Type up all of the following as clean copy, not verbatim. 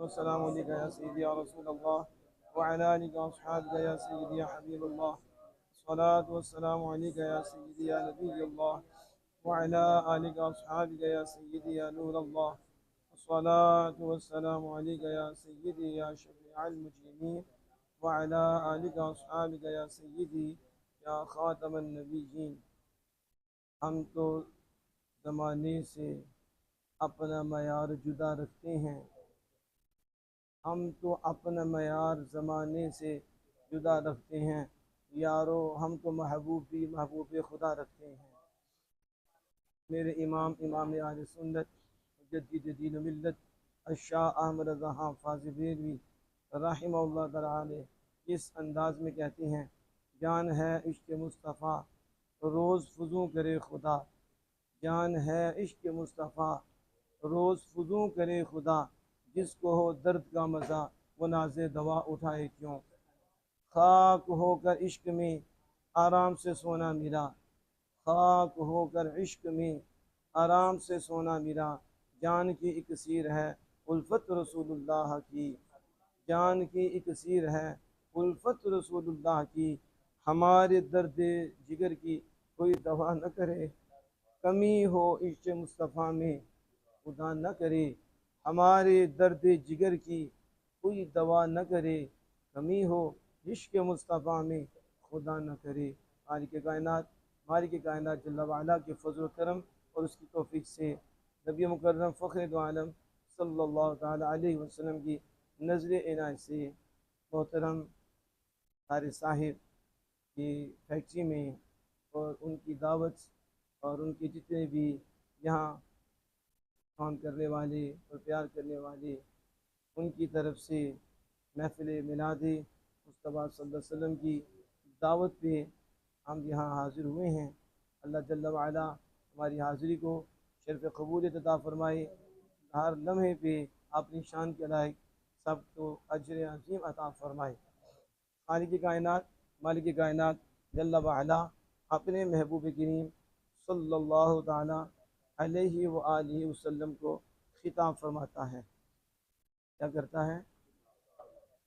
वस्सलामु अलैका या सय्यदी या रसूल अल्लाह व अला आलिका व अस्हाबिका या सय्यदी या हबीब अल्लाह। अस्सलातु वस्सलामु अलैका या सय्यदी या नबी अल्लाह व अला आलिका व अस्हाबिका या सय्यदी या नूर अल्लाह। अस्सलातु वस्सलामु अलैका या सय्यदी या शफीअल मुजरिमीन व अला आलिका व अस्हाबिका या सय्यदी या खातमन नबिय्यीन। हम तो ज़माने से अपना मयार जुदा रखते हैं, हम तो अपना मयार ज़माने से जुदा रखते हैं यारो, हम तो महबूब खुदा रखते हैं। मेरे इमाम आले सुन्नत मुजद्दिद दीन मिल्लत शाह अहमद रज़ा हाफ़िज़ बेलवी रहमहुल्लाह तआला इस अंदाज में कहते हैं, जान है इश्क़ मुस्तफ़ा रोज़ फुज़ू करे खुदा, जान है इश्क़ मुस्तफ़ा रोज़ फुज़ू करे खुदा, जिसको हो दर्द का मज़ा वो नाज़े दवा उठाए क्यों। खाक होकर इश्क़ में आराम से सोना मिला, खाक होकर इश्क़ में आराम से सोना मिला, जान की इकसीर है उल्फत रसूलुल्लाह की, जान की इकसीर है उल्फत रसूलुल्लाह की। हमारे दर्द जिगर की कोई दवा न करे, कमी हो इश्क़ मुस्तफ़ा में खुदा न करे। हमारे दर्द जिगर की कोई दवा न करे, कमी हो इश्क़ मुस्तफ़ा में खुदा न करे। मालिक कायनात जल्ल व अला के फज़ल करम और उसकी तौफ़ीक़ से नबी मुकर्रम फ़ख्र दो आलम सल्लल्लाहु तआला अलैहि वसल्लम की नज़र इनायत से मोहतरम तारे साहिब की फैक्ट्री में और उनकी दावत और उनके जितने भी यहाँ काम करने वाले और प्यार करने वाले, उनकी तरफ से महफ़िल मिलाद मुस्तफ़ा सल्लल्लाहु अलैहि वसल्लम की दावत पे हम यहाँ हाज़िर हुए हैं। अल्लाह जल्ल व अला हमारी हाज़िरी को शर्फ़ क़बूलियत अता फ़रमाए, हर लम्हे पे अपनी शान के लायक सबको अजर अज़ीम अता फ़रमाए। मालिक कायनात जल्ल व अला अपने महबूब करीम सल्लल्लाहु तआला अलैहि व आलिहि वसल्लम को खिताब फरमाता है। क्या करता है,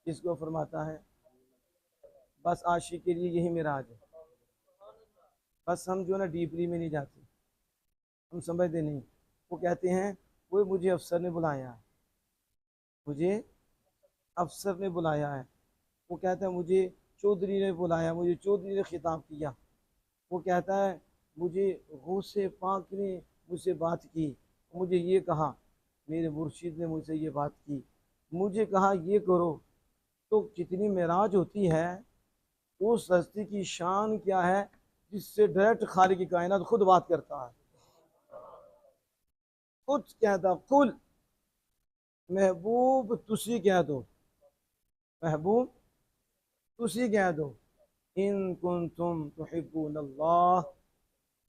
किसको फरमाता है? बस आशिक के लिए यही मिराज है। बस हम जो ना डीपली में नहीं जाते, हम समझते नहीं। वो कहते हैं वो मुझे अफसर ने बुलाया है, मुझे अफसर ने बुलाया है। वो कहता है मुझे चौधरी ने बुलाया, मुझे चौधरी ने खिताब किया। वो कहता है मुझे गौसे पाक ने मुझसे बात की, मुझे ये कहा, मेरे मुर्शिद ने मुझसे ये बात की, मुझे कहा ये करो। तो कितनी मेराज होती है, उस हस्ती की शान क्या है जिससे डायरेक्ट खालिक की कायनात खुद बात करता है, खुद कहता कुल महबूब तुसी कह दो, महबूब तुसी कह दो, इन कुंतुम तुहिब्बूनल्लाह,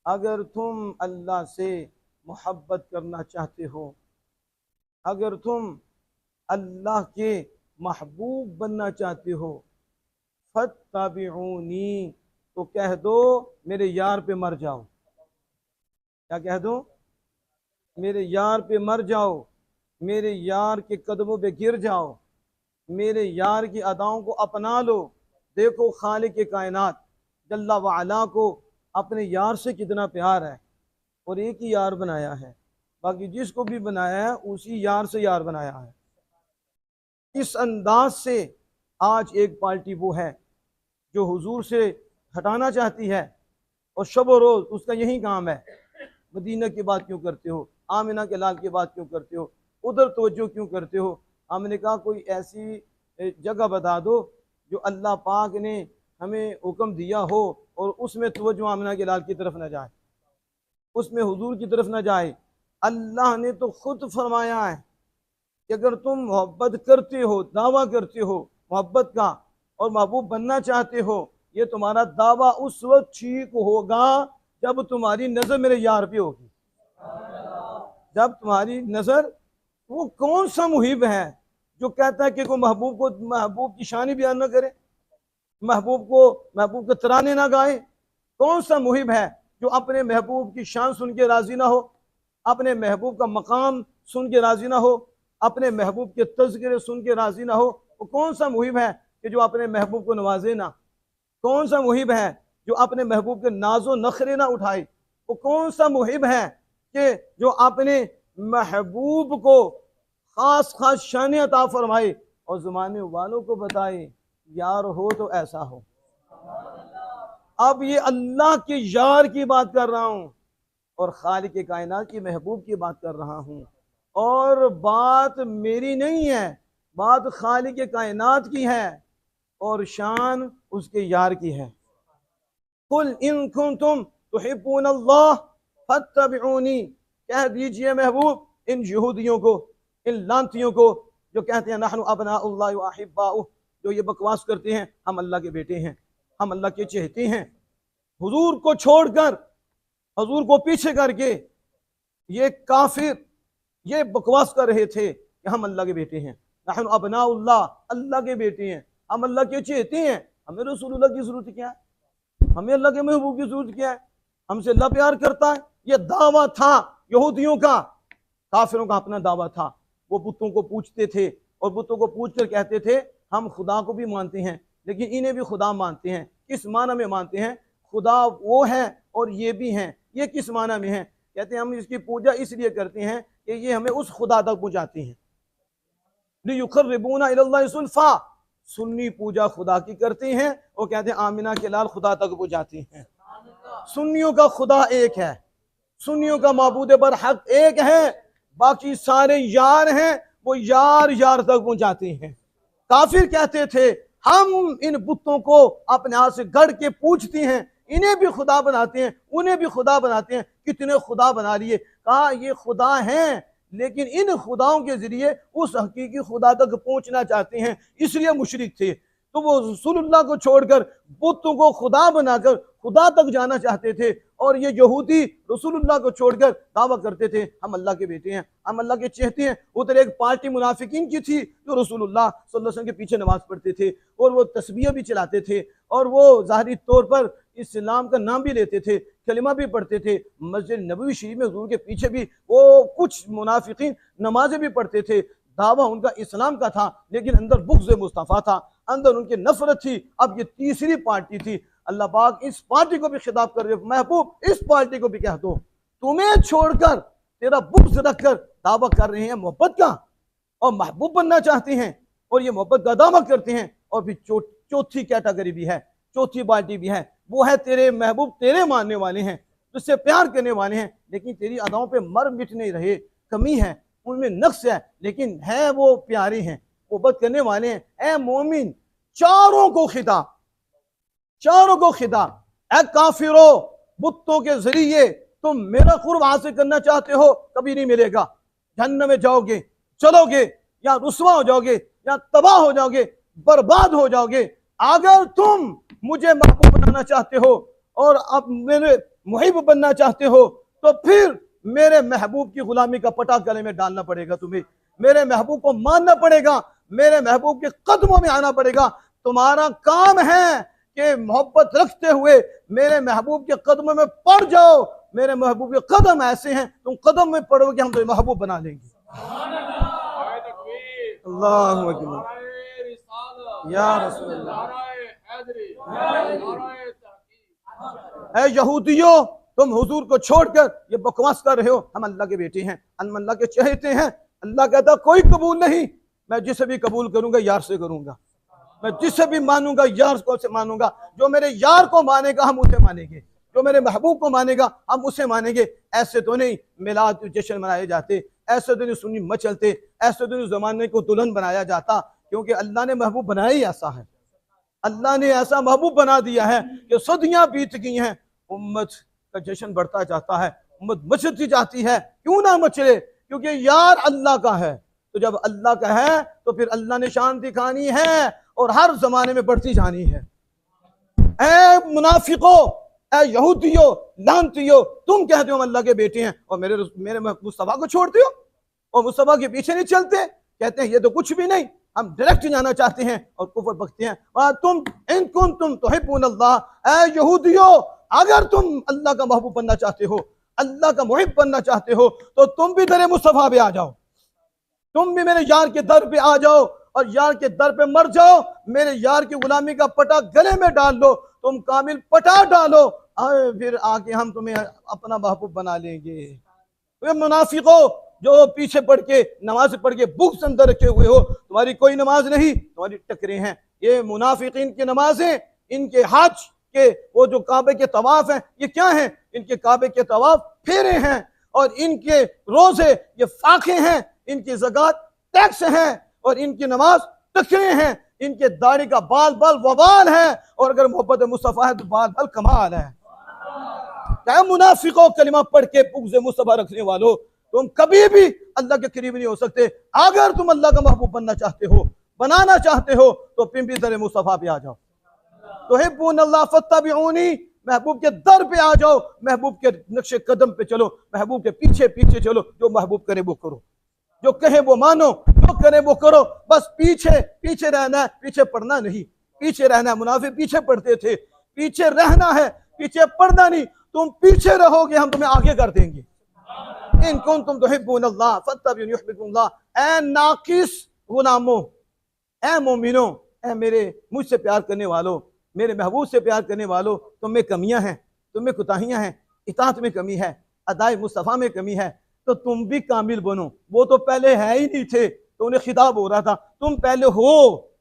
अगर तुम अल्लाह से मोहब्बत करना चाहते हो, अगर तुम अल्लाह के महबूब बनना चाहते हो, फत्तबिऊनी, तो कह दो मेरे यार पे मर जाओ। क्या कह दो? मेरे यार पे मर जाओ, मेरे यार के कदमों पे गिर जाओ, मेरे यार की अदाओं को अपना लो। देखो खालिक के कायनात जल्ला व अला को अपने यार से कितना प्यार है, और एक ही यार बनाया है, बाकी जिसको भी बनाया है उसी यार से यार बनाया है। इस अंदाज से आज एक पार्टी वो है जो हुजूर से हटाना चाहती है, और शब रोज़ उसका यही काम है, मदीना की बात क्यों करते हो, आमिना के लाल की बात क्यों करते हो, उधर तवज्जो क्यों करते हो। हमने कहा कोई ऐसी जगह बता दो जो अल्लाह पाक ने हमें हुक्म दिया हो और उसमें तवज्जो आमिना के लाल की तरफ न जाए, उसमें हुजूर की तरफ न जाए। अल्लाह ने तो खुद फरमाया है कि अगर तुम मोहब्बत करते हो, दावा करते हो मोहब्बत का और महबूब बनना चाहते हो, ये तुम्हारा दावा उस वक्त ठीक होगा जब तुम्हारी नजर मेरे यार पे होगी। जब तुम्हारी नजर, वो कौन सा मुहिब है जो कहता है कि कोई महबूब की शानी बयान न करे, महबूब के तराने ना गाए। कौन सा मुहिब है जो अपने महबूब की शान सुन के राजी ना हो, अपने महबूब का मकाम सुन के राजी ना हो। अपने महबूब के तज़किरे सुन के राजी ना हो, वो कौन सा मुहिब है कि जो अपने महबूब को नवाजे ना? कौन सा मुहिब है जो अपने महबूब के नाजो नखरे ना उठाए? वो कौन सा मुहिब है कि जो अपने महबूब को खास खास शान अता फरमाए और ज़माने वालों को बताए यार हो तो ऐसा हो। अब ये अल्लाह के यार की बात कर रहा हूँ और खालिक कायनात की महबूब की बात कर रहा हूँ, और बात मेरी नहीं है, बात खालिक कायनात की है और शान उसके यार की है। कुल इन कुंतुम तुहिब्बूनल्लाह फत्तबिऊनी, कह दीजिए महबूब इन यहूदियों को, इन लांतियों को जो कहते हैं नहनु अबनाउल्लाह व अहिब्बाउह, जो ये बकवास करते हैं हम अल्लाह के बेटे हैं, हम अल्लाह के चहेते हैं। हुजूर को छोड़कर, हुजूर को पीछे करके ये काफिर ये बकवास कर रहे थे कि हम अल्लाह के बेटे हैं, नहनु अबनाउल्लाह, अल्लाह के बेटे हैं, हम अल्लाह के चहेते हैं। हमें रसूलुल्लाह की जरूरत क्या है? हमें अल्लाह के महबूब की जरूरत क्या है? हमसे अल्लाह प्यार करता है। ये दावा था यहूदियों का, काफिरों का अपना दावा था। वो बुतों को पूछते थे और बुतों को पूछ कर कहते थे हम खुदा को भी मानते हैं लेकिन इन्हें भी खुदा मानते हैं। किस माना में मानते हैं? खुदा वो है और ये भी हैं। ये किस माना में है? कहते हैं हम इसकी पूजा इसलिए करते हैं कि ये हमें उस खुदा तक पहुंचाती हैं। लियुक़र्रिबूना इलल्लाहि ज़ुल्फ़ा, सुन्नी पूजा खुदा की करते हैं और कहते हैं आमिना के लाल खुदा तक पहुंचाती हैं। सुन्नियों का खुदा एक है, सुन्नियों का माबूद बर हक एक है, बाकी सारे यार हैं, वो यार यार तक पहुंचाते हैं। काफिर कहते थे हम इन बुतों को अपने हाथ से गढ़ के पूछते हैं, इन्हें भी खुदा बनाते हैं, उन्हें भी खुदा बनाते हैं। कितने खुदा बना लिए? कहा ये खुदा हैं लेकिन इन खुदाओं के जरिए उस हकीकी खुदा तक पहुंचना चाहते हैं, इसलिए मुशरिक थे। तो वो रसूलुल्लाह को छोड़कर बुतों को खुदा बनाकर खुदा तक जाना चाहते थे, और ये यहूदी रसूलुल्लाह को छोड़कर दावा करते थे हम अल्लाह के बेटे हैं, हम अल्लाह के चहेते हैं। उधर एक पार्टी मुनाफिकीन की थी जो रसूलुल्लाह सल्लल्लाहु अलैहि वसल्लम के पीछे नमाज पढ़ते थे और वो तस्बीह भी चलाते थे और वो ज़ाहिरी तौर पर इस्लाम का नाम भी लेते थे, कलिमा भी पढ़ते थे। मस्जिद नबवी शरीफ में हुजूर के पीछे भी वो कुछ मुनाफिकीन नमाजें भी पढ़ते थे। दावा उनका इस्लाम का था लेकिन अंदर बुग़्ज़ मुस्तफ़ा था, अंदर उनकी नफरत थी। अब ये तीसरी पार्टी थी। अल्लाह पाक इस पार्टी को भी खिताब कर रहे, महबूब इस पार्टी को भी कह दो तुम्हें छोड़कर तेरा बुग़्ज़ रखकर दावा कर रहे हैं मोहब्बत का और महबूब बनना चाहते हैं और ये मोहब्बत का दावा करते हैं। और फिर चौथी कैटेगरी भी है, चौथी पार्टी भी है, वो है तेरे महबूब तेरे मानने वाले हैं, तुझसे प्यार करने वाले हैं लेकिन तेरी अदाओं पे मर मिट नहीं रहे, कमी है, उनमें नक्स है लेकिन है वो प्यारे हैं, मोहब्बत करने वाले हैं। ए मोमिन, चारों को खिताब, चारों को खिताब। ए काफिरो, बुतों के जरिए तुम मेरा कुर्ब हासिल करना चाहते हो, कभी नहीं मिलेगा। जहन्नम में जाओगे, चलोगे, या रुसवा हो जाओगे, या तबाह हो जाओगे, बर्बाद हो जाओगे। अगर तुम मुझे महबूब बनाना चाहते हो और अब मेरे मुहिब बनना चाहते हो तो फिर मेरे महबूब की गुलामी का पटा गले में डालना पड़ेगा तुम्हें, मेरे महबूब को मानना पड़ेगा, मेरे महबूब के कदमों में आना पड़ेगा। तुम्हारा काम है कि मोहब्बत रखते हुए मेरे महबूब के कदमों में पड़ जाओ। मेरे महबूब के कदम ऐसे हैं, तुम कदम में पड़ोगे हम तुम्हें महबूब बना लेंगे। अल्लाहु अकबर या रसूलल्लाह। ऐ यहूदियों, तुम हुजूर को छोड़कर ये बकवास कर रहे हो हम अल्लाह के बेटे हैं, हम अल्लाह के चहेते हैं। अल्लाह कहता कोई कबूल नहीं, मैं जिसे भी कबूल करूंगा यार से करूंगा, मैं जिसे भी मानूंगा यार को से मानूंगा। जो मेरे यार को मानेगा हम उसे मानेंगे, जो मेरे महबूब को मानेगा हम उसे मानेंगे। ऐसे तो नहीं मिलाद जश्न मनाए जाते, ऐसे तो नहीं सुन्नी मचलते, ऐसे तो नहीं जमाने को दुल्हन बनाया जाता, क्योंकि अल्लाह ने महबूब बनाया ही ऐसा है। अल्लाह ने ऐसा महबूब बना दिया है कि सदियां बीत गई हैं, उम्मत का जश्न बढ़ता जाता है, उम्मत मचलती जाती है। क्यों ना मचले? क्योंकि यार अल्लाह का है। तो जब अल्लाह का है तो फिर अल्लाह ने शान दिखानी है और हर जमाने में बढ़ती जानी है। ऐ मुनाफिको, ऐ यहूदियो, लानतियो, तुम कहते हो हम अल्लाह के बेटे हैं और मेरे मुस्तफा को छोड़ते हो और मुस्तफा के पीछे नहीं चलते। कहते हैं ये तो कुछ भी नहीं, हम डायरेक्ट जाना चाहते हैं और कुफर बकते हैं। तुम इन कुंतुम तुहिब्बूनल्लाह, ऐ यहूदियो, अगर तुम अल्लाह का महबूब बनना चाहते हो, अल्लाह का मुहिब बनना चाहते हो तो तुम भी दरे मुस्तफा पे आ जाओ। तुम भी मेरे यार के दर पे आ जाओ और यार के दर पे मर जाओ, मेरे यार की गुलामी का पटा गले में डाल लो, तुम कामिल पटा डालो, फिर आके हम तुम्हें अपना महबूब बना लेंगे। तो मुनाफिको जो पीछे पढ़ के नमाज पढ़ के बुक्स अंदर रखे हुए हो, तुम्हारी कोई नमाज नहीं, तुम्हारी टकरे हैं। ये मुनाफिकीन की नमाजें, इनके हज के वो जो काबे के तवाफ हैं, ये क्या हैं? इनके काबे के तवाफ फेरे हैं, और इनके रोजे ये फाके हैं, इनकी ज़कात टैक्स हैं, और इनकी नमाज टकरे हैं, इनके दाढ़ी का बाल बाल वबाल है, और अगर मोहब्बत मुस्तफ़ा है तो बाल बाल कमाल है। क्या मुनाफिकों, कलिमा पढ़ के पुग़्ज़ मुस्तफ़ा रखने वालों, तुम कभी भी अल्लाह के करीब नहीं हो सकते। अगर तुम अल्लाह का महबूब बनना चाहते हो, बनाना चाहते हो, तो पिंपी दर मुस्तफ़ा पे आ जाओ। तो हिब्बून अल्लाह फत्तबिऊनी, महबूब के दर पे आ जाओ, महबूब के नक्शे कदम पे चलो, महबूब के पीछे पीछे चलो, जो महबूब करे वो करो, जो कहे वो मानो, जो करे वो करो, बस पीछे पीछे रहना है, पीछे पढ़ना नहीं, पीछे रहना है। मुनाफिक पीछे पढ़ते थे, पीछे रहना है, पीछे पढ़ना नहीं। तुम पीछे रहोगे, हम तुम्हें आगे कर देंगे। इन कुंतुम तुहिब्बूनल्लाह फत्तबिऊनी युहिब्बुकुमुल्लाह। ऐ नाकिस गुलामों, ऐ मोमिनो, ऐ मेरे मुझसे प्यार करने वालों, मेरे महबूब से प्यार करने वालों, तुम में कमियां हैं, तुम में कुताहियां हैं, इताअत में कमी है, अदाए मुस्तफ़ा में कमी है, तो तुम भी कामिल बनो। वो तो पहले है ही नहीं थे, तो उन्हें खिताब हो रहा था, तुम पहले हो,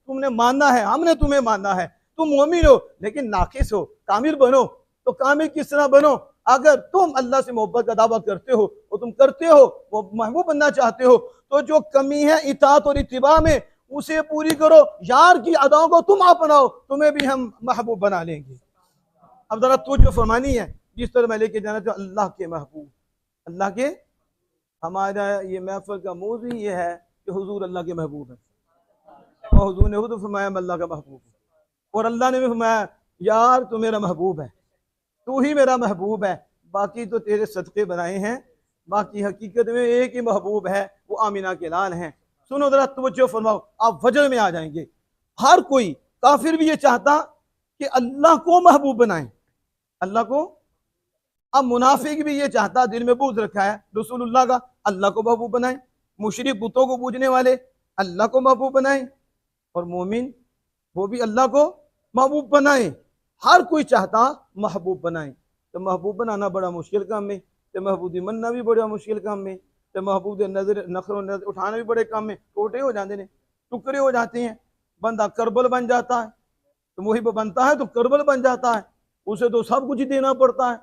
तुमने मानना है, हमने तुम्हें मानना है, तुम मोमिन हो लेकिन नाकिस हो, कामिल बनो। तो कामिल किस तरह बनो? अगर तुम अल्लाह से मोहब्बत का दावा करते हो, वो तुम करते हो, वो महबूब बनना चाहते हो, तो जो कमी है इताअत और इत्तिबा में, उसे पूरी करो। यार की अदाओं को तुम अपनाओ, तुम्हें भी हम महबूब बना लेंगे। अब जरा तवज्जो फरमानी है, जिस तरह मैं लेके जाना चाहूँ, अल्लाह के महबूब, अल्लाह के, हमारा ये महफिल का मौजू ये है कि हुजूर अल्लाह के महबूब है, और हुजूर ने खुद फरमाया मैं अल्लाह का महबूब हूँ, और अल्लाह ने भी फरमाया यार तू मेरा महबूब है, तू ही मेरा महबूब है, बाकी तो तेरे सदक़े बनाए हैं, बाकी हकीकत में एक ही महबूब है, वो आमिना के लाल हैं। सुनो जरा तवज्जो फरमाओ, आप वजह में आ जाएंगे। हर कोई काफिर भी ये चाहता कि अल्लाह को महबूब बनाए, अल्लाह को। अब मुनाफिक भी ये चाहता, दिल में बुग़्ज़ रखा है रसूलुल्लाह का, अल्लाह को महबूब बनाए। मुशरिक बुतों को पूजने वाले अल्लाह को महबूब बनाए, और मोमिन वो भी अल्लाह को महबूब बनाए। हर कोई चाहता महबूब बनाए। तो महबूब बनाना बड़ा मुश्किल काम है, तो महबूबी मनना भी बड़ा मुश्किल काम है, तो महबूब नजर नखर नजर उठाना भी बड़े काम में, टोटे हो जाते हैं, टुकड़े हो जाते हैं। बंदा करबल बन जाता है, तो मुहिब बनता है तो करबल बन जाता है, उसे तो सब कुछ ही देना पड़ता है।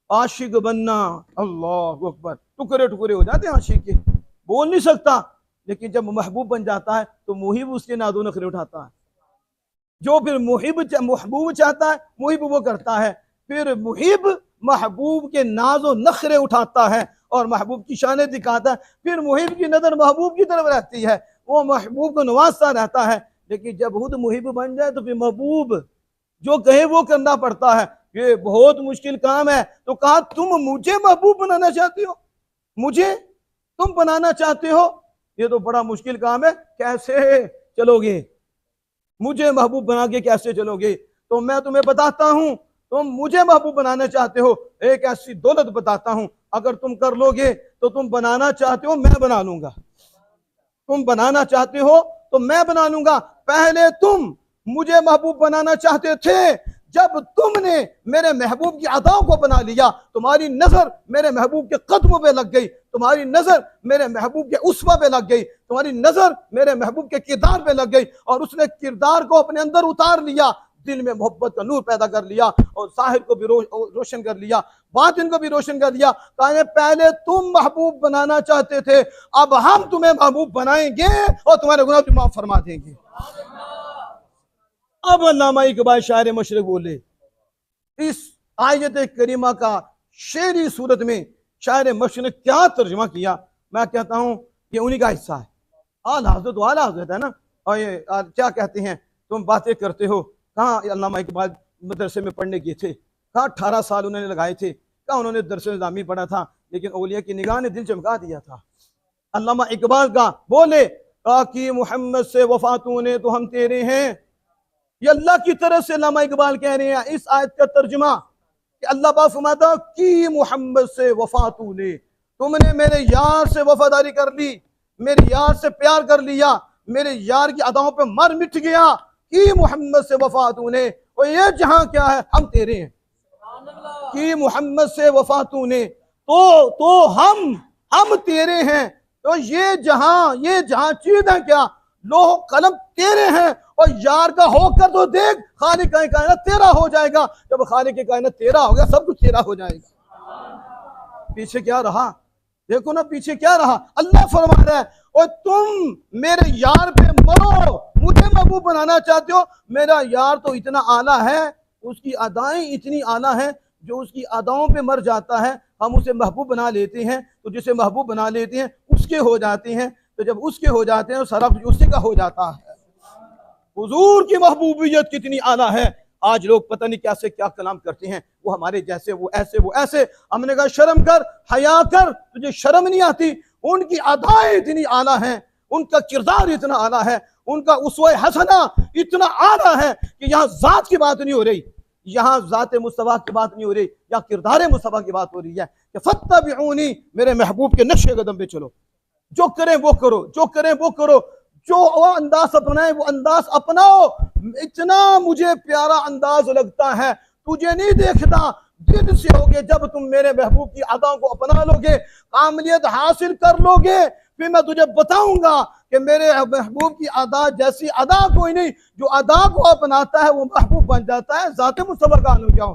आशिक बनना, अल्लाह अकबर, टुकड़े टुकड़े हो जाते हैं आशिक के, बोल नहीं सकता। लेकिन जब महबूब बन जाता है तो मुहिब उसके नादो नखरे उठाता है। जो फिर महबूब चाहता है, मुहिब वो करता है। फिर मुहिब महबूब के नाजो नखरे उठाता है और महबूब की शान दिखाता है। फिर मुहिब की नजर महबूब की तरफ रहती है, वो महबूब को नवाजता रहता है। लेकिन जब खुद मुहिब बन जाए तो फिर महबूब जो कहे वो करना पड़ता है। ये बहुत मुश्किल काम है। तो कहा तुम मुझे महबूब बनाना चाहते हो, मुझे तुम बनाना चाहते हो, ये तो बड़ा मुश्किल काम है, कैसे चलोगे? मुझे महबूब बना के कैसे चलोगे? तो मैं तुम्हें बताता हूं, तुम मुझे महबूब बनाना चाहते हो, एक ऐसी दौलत बताता हूं, अगर तुम कर लोगे तो तुम बनाना चाहते हो मैं बना लूंगा, तुम बनाना चाहते हो तो मैं बना लूंगा। पहले तुम मुझे महबूब बनाना चाहते थे, जब तुमने मेरे महबूब की अदाओं को बना लिया, तुम्हारी नजर मेरे महबूब के कदमों पे लग गई, तुम्हारी नजर मेरे महबूब के उसवा पे लग गई, तुम्हारी नजर मेरे महबूब के किरदार पे लग गई, और उसने किरदार को अपने अंदर उतार लिया, दिल में मोहब्बत का नूर पैदा कर लिया, और ज़ाहिर को भी रोशन कर लिया, बातिन को भी रोशन कर लिया। कहा पहले तुम महबूब बनाना चाहते थे, अब हम तुम्हें महबूब बनाएंगे और तुम्हारे गुनाह भी माफ फरमा देंगे। अब अल्लामा इकबाल शायर मशरक बोले, इस आयत करीमा का शेरी सूरत में शायर मशरक क्या तर्जुमा किया, मैं कहता हूं ये उन्हीं का हिस्सा है। आला हज़रत तो आला हज़रत है ना, और ये क्या कहते हैं, तुम बातें करते हो। कहाँ अल्लामा इकबाल मदरसे में पढ़ने गए थे, कहाँ 18 साल उन्होंने लगाए थे, कहाँ उन्होंने दरस निज़ामी पढ़ा था, लेकिन औलिया की निगाह ने दिल चमका दिया था। अल्लामा इकबाल का बोले, कि मोहम्मद से वफा तूने तो हम तेरे हैं, ये अल्लाह की तरफ से अल्लामा इकबाल कह रहे हैं। इस आयत का तर्जुमा कि अल्लाह पाक फरमाता कि मोहम्मद से वफा तूने, तुमने मेरे यार से वफादारी कर ली, मेरे यार से प्यार कर लिया, मेरे यार की अदाओं पे मर मिट गया कि मोहम्मद से वफा तूने, और ये जहां क्या है, हम तेरे हैं कि मोहम्मद से वफा तूने, तो हम तेरे हैं। तो ये जहां चीज है क्या, लोह कलम तेरे हैं, और यार का होकर तो देख, खालिक कायनात तेरा हो जाएगा। जब खालिक कायनात तेरा हो गया, सब कुछ तेरा हो जाएगा। पीछे क्या रहा, देखो ना पीछे क्या रहा। अल्लाह फरमा रहा है, और तुम मेरे यार पे मरो, मुझे महबूब बनाना चाहते हो। मेरा यार तो इतना आला है, उसकी अदाएं इतनी आला है, जो उसकी अदाओं पे मर जाता है हम उसे महबूब बना लेते हैं। तो जिसे महबूब बना लेते हैं उसके हो जाते हैं, तो जब उसके हो जाते हैं तो सारा कुछ उसी का हो जाता है। हुजूर की महबूबियत कितनी आला है। आज लोग पता नहीं कैसे क्या कलाम करते हैं, वो हमारे जैसे, वो ऐसे, वो ऐसे। हमने कहा शर्म कर, हया कर, तुझे शर्म नहीं आती। उनकी अदाएं इतनी आला हैं, उनका किरदार इतना आला है, उनका उसवे हसना इतना आला है कि यहाँ जात की बात नहीं हो रही, यहाँ जात मुस्तफा की बात नहीं हो रही, या किरदार मुस्तफा की बात हो रही है कि फत्तबिऊनी, मेरे महबूब के नक्शे कदम पे चलो, जो करें वो करो, जो करें वो करो, जो वो अंदाज अपनाए वो अंदाज अपनाओ। इतना मुझे प्यारा अंदाज लगता है, तुझे नहीं देखता, दिल से होगे जब तुम मेरे महबूब की अदाओं को अपना लोगे, कामलियत हासिल कर लोगे, फिर मैं तुझे बताऊंगा कि मेरे महबूब की अदा जैसी अदा कोई नहीं। जो अदा को अपनाता है वो महबूब बन जाता है। ज़ाते मुस्तफा का अनुग्रह।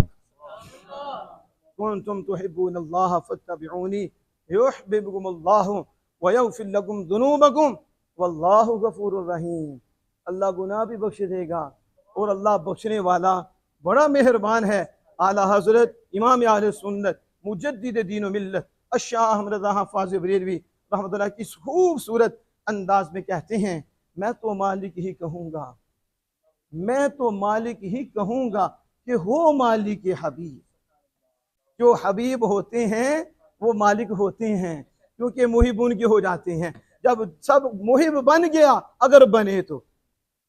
कुंतुम तुहिब्बूनल्लाह फत्तबिऊनी युहिब्बुकुमुल्लाह व यग़फिर लकुम ज़ुनूबकुम वल्लाहु गफूरुर रहीम। अल्लाह गुनाह भी बख्श देगा, और अल्लाह बख्शने वाला बड़ा मेहरबान है। आला हजरत इमाम अहले सुन्नत मुजद्दिद दीन व मिल्लत अशाह अहमद रज़ा हाफ़िज़ बरेलवी रहमतुल्लाह की खूबसूरत अंदाज में कहते हैं, मैं तो मालिक ही कहूँगा, मैं तो मालिक ही कहूँगा कि हो मालिक हबीब। जो हबीब होते हैं वो मालिक होते हैं, क्योंकि मुहिब उनके हो जाते हैं। जब सब मुहिब बन गया, अगर बने तो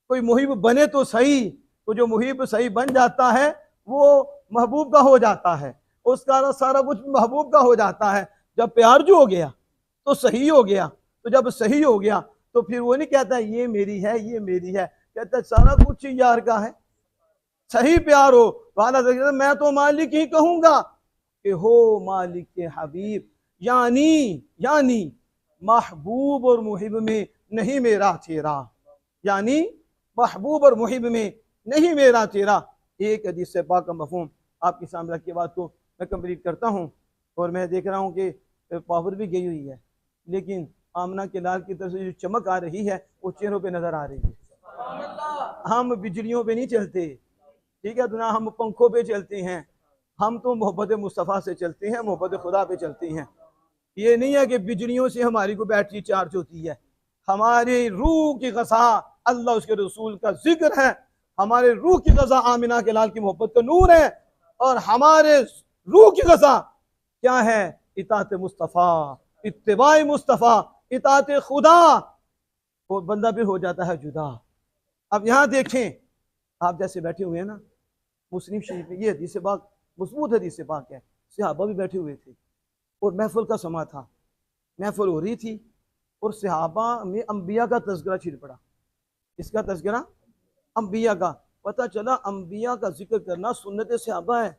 कोई मुहिब बने तो सही, तो जो मुहिब सही बन जाता है वो महबूब का हो जाता है, उसका सारा कुछ महबूब का हो जाता है। जब प्यार जो हो गया तो सही हो गया, तो जब सही हो गया तो फिर वो नहीं कहता ये मेरी है, ये मेरी है, कहता सारा कुछ यार का है। सही प्यार हो तो मैं तो मालिक ही कहूँगा कि हो मालिक के हबीब, यानी महबूब और मुहिब में नहीं मेरा तेरा, यानी महबूब और मुहिब में नहीं मेरा तेरा। एक हदीस से पाक का मफहूम आपके सामने रख के बात को मैं कंप्लीट करता हूँ। और मैं देख रहा हूँ कि पावर भी गई हुई है, लेकिन आमना के लाल की तरफ से जो चमक आ रही है वो चेहरों पे नजर आ रही है। हम बिजलियों पे नहीं चलते, ठीक है, ना हम पंखों पे चलते हैं, हम तो मोहब्बत मुस्तफ़ा से चलते हैं, मोहब्बत खुदा पे चलते हैं। ये नहीं है कि बिजलियों से हमारी को बैटरी चार्ज होती है। हमारी रूह की ग़ज़ा अल्लाह उसके रसूल का जिक्र है, हमारे रूह की ग़ज़ा आमिना के लाल की मोहब्बत का नूर है, और हमारे रूह की ग़ज़ा क्या है, इताअत मुस्तफ़ा, इत्तिबाए मुस्तफ़ा, इताअत खुदा। वो बंदा भी हो जाता है जुदा। अब यहाँ देखें, आप जैसे बैठे हुए हैं ना, मुस्लिम शरीफ में ये हदीस पाक मज़बूत हदीस पाक है, सहाबा भी बैठे हुए थे और महफिल का समा था, महफिल हो रही थी, और सहाबा में अम्बिया का तज़किरा छिड़ पड़ा। इसका तज़किरा अम्बिया का, पता चला अम्बिया का जिक्र करना सुन्नत सहाबा है,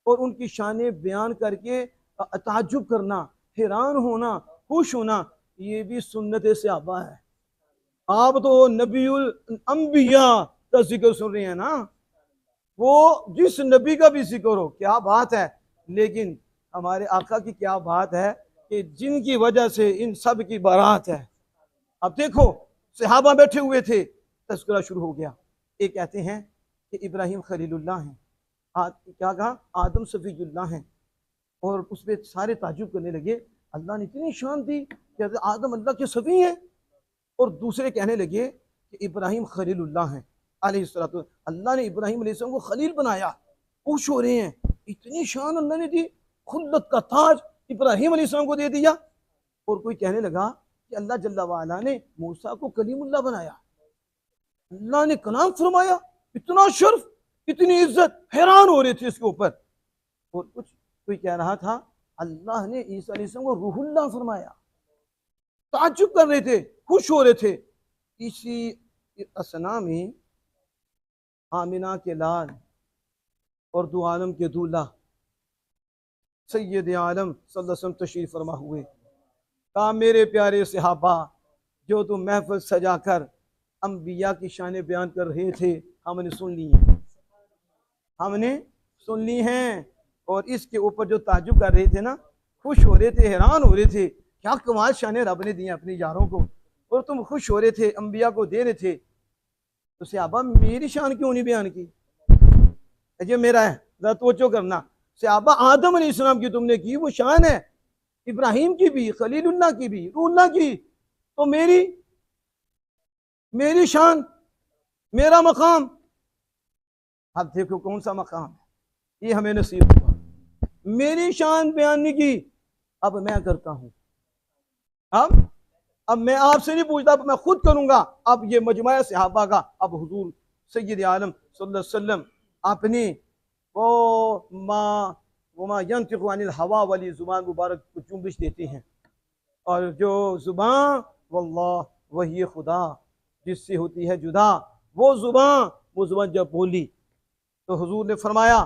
और उनकी शान बयान करके ताज्जुब करना, हैरान होना, खुश होना, ये भी सुन्नत सहाबा है। आप तो नबीउल अंबिया का जिक्र सुन रहे हैं ना, वो जिस नबी का भी जिक्र हो, क्या बात है। लेकिन हमारे आका की क्या बात है कि जिनकी वजह से इन सब की बारात है। अब देखो, सहाबा बैठे हुए थे, तज़किरा शुरू हो गया। एक कहते हैं कि इब्राहिम खलीलुल्लाह हैं, क्या कहा, आदम सफ़ीयुल्लाह हैं, और उस पर सारे ताजुब करने लगे, अल्लाह ने इतनी शान दी कि आदम अल्लाह के सफ़ी हैं। और दूसरे कहने लगे कि इब्राहिम खलीलुल्लाह हैं अलैहिस्सलातु, अल्लाह ने इब्राहिम अलैहिस्सलाम को खलील बनाया। खुश हो रहे हैं, इतनी शान अल्लाह ने दी, खुल्लत का ताज इब्राहिम अलैहिस्सलाम को दे दिया। और कोई कहने लगा कि अल्लाह जल्ला वाला ने मूसा को कलीमुल्लाह बनाया, अल्लाह ने कलाम फरमाया, इतना शर्फ, इतनी इज्जत, हैरान हो रहे थे इसके ऊपर। और कोई कह रहा था अल्लाह ने ईसा अलैहिस्सलाम को रूहुल्लाह फरमाया, ताज्जुब कर रहे थे, खुश हो रहे थे। इसी असना में आमिना के लाल और दो आलम के दूल्हा सैयद आलम सल्लल्लाहु अलैहि वसल्लम तशरीफ फरमा हुए। कहा मेरे प्यारे सहाबा, जो तुम महफिल सजाकर अंबिया की शान बयान कर रहे थे, हमने सुन ली है, हमने सुन ली हैं। और इसके ऊपर जो ताज्जुब कर रहे थे ना, खुश हो रहे थे, हैरान हो रहे थे, क्या कमाल शान रब ने दी अपनी यारों को, और तुम खुश हो रहे थे, अंबिया को दे रहे थे। तो सहाबा मेरी शान क्यों नहीं बयान की? ये मेरा है, जरा तवज्जो करना। सहाबा आदम अलैहिस्सलाम की तुमने की, वो शान है, इब्राहिम की भी, खलीलुल्लाह की भी, रूहुल्लाह की। तो मेरी शान, मेरा मकाम, अब देखो कौन सा मकाम है, ये हमें नसीब हुआ। मेरी शान बयान नहीं की, अब मैं करता हूं। अब मैं आपसे नहीं पूछता, अब मैं खुद करूंगा। अब ये मजमा सहाबा का, अब हुजूर सैयद आलम सल्लल्लाहु अलैहि वसल्लम अपनी वो मा यंतिक़ु अनिल हवा वाली जुबान मुबारक को चुम्बिश देते हैं, और जो जुबान वल्लाह वही खुदा जिससे होती है जुदा, वो जुबान जब बोली तो हुजूर ने फरमाया,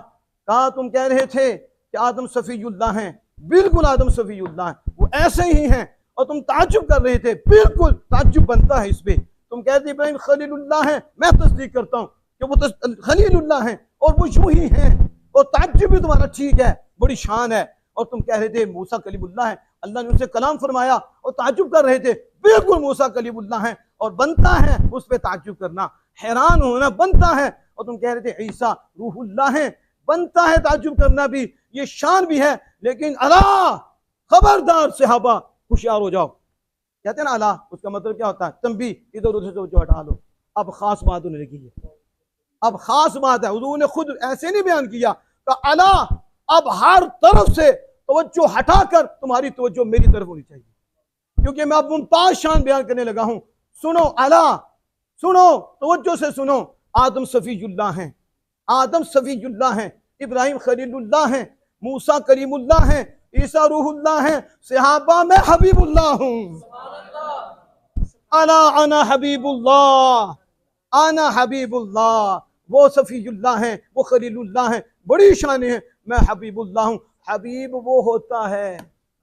कहा तुम कह रहे थे कि आदम सफ़ीयुल्लाह हैं, बिल्कुल आदम सफ़ीयुल्लाह हैं, वो ऐसे ही हैं। और तुम ताज्जुब कर रहे थे, बिल्कुल ताज्जुब बनता है इस पे। तुम कहते इब्राहिम खलीलुल्लाह हैं, मैं तस्दीक करता हूँ कि वो खलीलुल्लाह हैं और वो यूं ही हैं, और ताज्जुब भी तुम्हारा ठीक है, बड़ी शान है। और तुम कह रहे थे मूसा कलीमुल्लाह है, अल्लाह ने उनसे कलाम फरमाया, और ताज्जुब कर रहे थे, बिल्कुल मूसा कलीमुल्लाह है। और बनता है उस पर ताज्जुब करना, हैरान होना बनता है। और तुम कह रहे थे ईसा रूहुल्लाह है, बनता है ताज्जुब करना भी, ये शान भी है। लेकिन अला खबरदार सहाबा होशियार हो जाओ, कहते हैं ना अला, उसका मतलब क्या होता है? तंबी, इधर उधर से जो हटा लो। अब खास बात होने लगी है, अब खास बात है। हुजूर ने खुद ऐसे नहीं बयान किया, तो अला अब हर तरफ से तवज्जो हटाकर तुम्हारी तवज्जो मेरी तरफ होनी चाहिए, क्योंकि मैं अब मुमताज शान बयान करने लगा हूं। सुनो अला, सुनो, तवज्जो से सुनो। आदम सफ़ीयुल्लाह हैं, आदम सफ़ीयुल्लाह हैं, इब्राहिम खलीलुल्लाह हैं, मूसा कलीमुल्लाह हैं, ईसा रूहुल्लाह हैं, सहाबा में हबीबुल्लाह हूं। अला अना हबीबुल्लाह, आना हबीबुल्लाह। वो सफ़ीयुल्लाह हैं, वो खलीलुल्लाह हैं, बड़ी शान है, मैं हबीबुल्लाह हूँ। हबीब वो होता है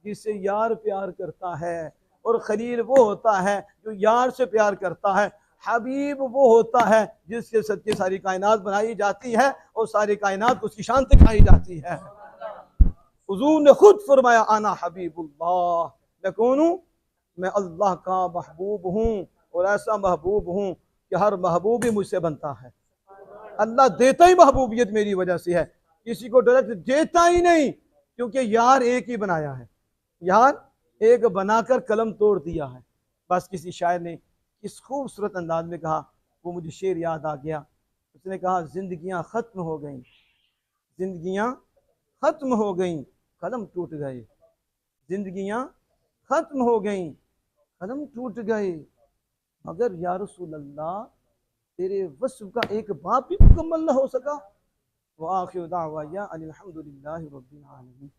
जिससे यार प्यार करता है, और खलील वो होता है जो यार से प्यार करता है। हबीब वो होता है जिसके सदके सारी कायनात बनाई जाती है और सारी कायनात को उसकी शान दिखाई जाती है। हुजूर ने खुद फरमाया आना हबीबुल्लाह, मैं कौन हूँ? मैं अल्लाह का महबूब हूँ, और ऐसा महबूब हूँ कि हर महबूब ही मुझसे बनता है। अल्लाह देता ही महबूबियत मेरी वजह से है, किसी को डायरेक्ट देता ही नहीं, क्योंकि यार एक ही बनाया है, यार एक बनाकर कलम तोड़ दिया है। बस किसी शायर ने इस खूबसूरत अंदाज में कहा, वो मुझे शेर याद आ गया। उसने कहा जिंदगियां खत्म हो गई, जिंदगियां खत्म हो गई, कलम टूट गए, जिंदगियां खत्म हो गई, कलम टूट गए, मगर या रसूल अल्लाह तेरे वस्फ का एक बाप भी मुकम्मल न हो सका। व आखिर दावा अनिल हम्दुलिल्लाहि रब्बिल आलमीन।